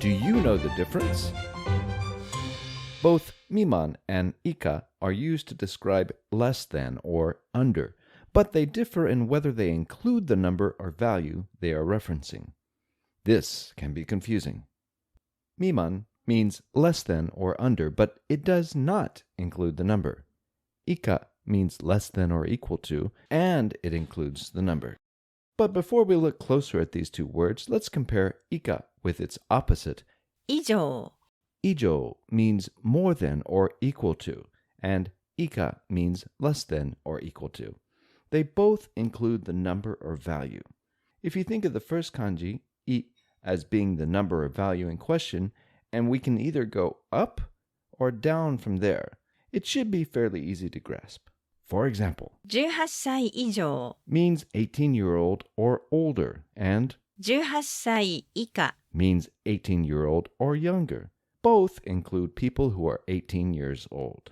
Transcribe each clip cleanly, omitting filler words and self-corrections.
Do you know the difference? Both miman and ika are used to describe less than or under, but they differ in whether they include the number or value they are referencing. This can be confusing. Miman means less than or under, but it does not include the number. Ika means less than or equal to, and it includes the number. But before we look closer at these two words, let's compare ika with its opposite. 以上 Ijo means more than or equal to, and ika means less than or equal to. They both include the number or value. If you think of the first kanji, I, as being the number or value in question, and we can either go up or down from there, it should be fairly easy to grasp. For example, 18歳以上 means 18-year-old or older, and 18歳以下 means 18-year-old or younger. Both include people who are 18 years old.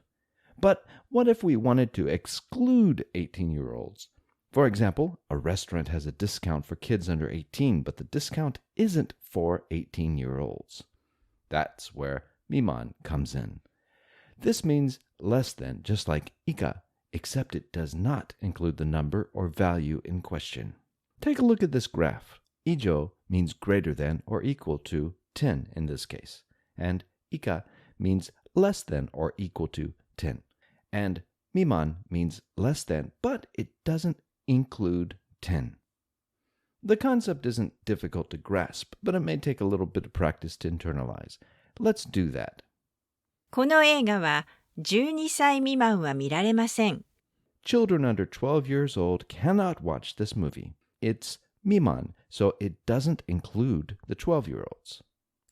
But what if we wanted to exclude 18-year-olds? For example, a restaurant has a discount for kids under 18, but the discount isn't for 18-year-olds. That's where miman comes in. This means less than, just like ika, except it does not include the number or value in question. Take a look at this graph. Ijo means greater than or equal to 10 in this case, and ika means less than or equal to 10. And miman means less than, but it doesn't include 10. The concept isn't difficult to grasp, but it may take a little bit of practice to internalize. Let's do that. この映画は12歳未満は見られません。 Children under 12 years old cannot watch this movie. It's miman, so it doesn't include the 12-year-olds.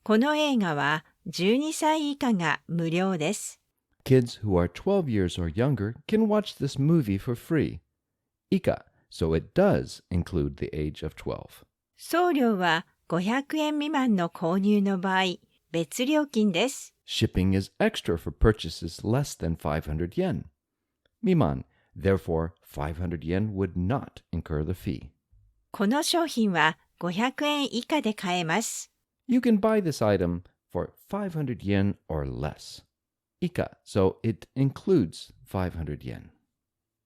この映画は12歳以下が無料です。 Kids who are 12 years or younger can watch this movie for free. Ika, so it does include the age of 12. 送料は500円未満の購入の場合、別料金です。 Shipping is extra for purchases less than 500 yen. Miman, therefore 500 yen would not incur the fee. この商品は500円以下で買えます。 You can buy this item for 500 yen or less. Ika, so it includes 500 yen.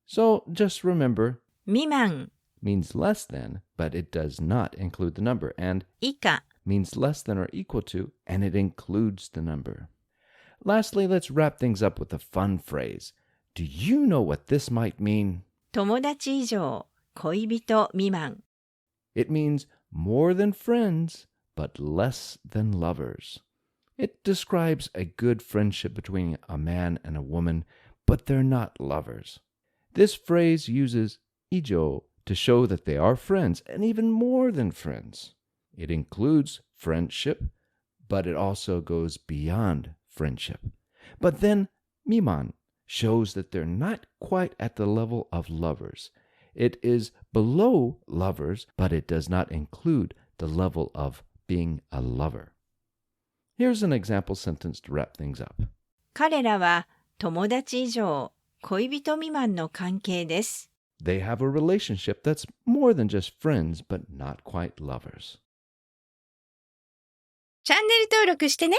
So just remember, 未満 means less than, but it does not include the number, and 以下 means less than or equal to, and it includes the number. Lastly, let's wrap things up with a fun phrase. Do you know what this might mean? 友達以上恋人未満 It means more than friends, but less than lovers. It describes a good friendship between a man and a woman, but they're not lovers. This phrase uses ijo to show that they are friends, and even more than friends. It includes friendship, but it also goes beyond friendship. But then miman shows that they're not quite at the level of lovers. It is below lovers, but it does not include the level of being a lover. Here's an example sentence to wrap things up. 彼らは友達以上恋人未満の関係です。 They have a relationship that's more than just friends, but not quite lovers. チャンネル登録してね。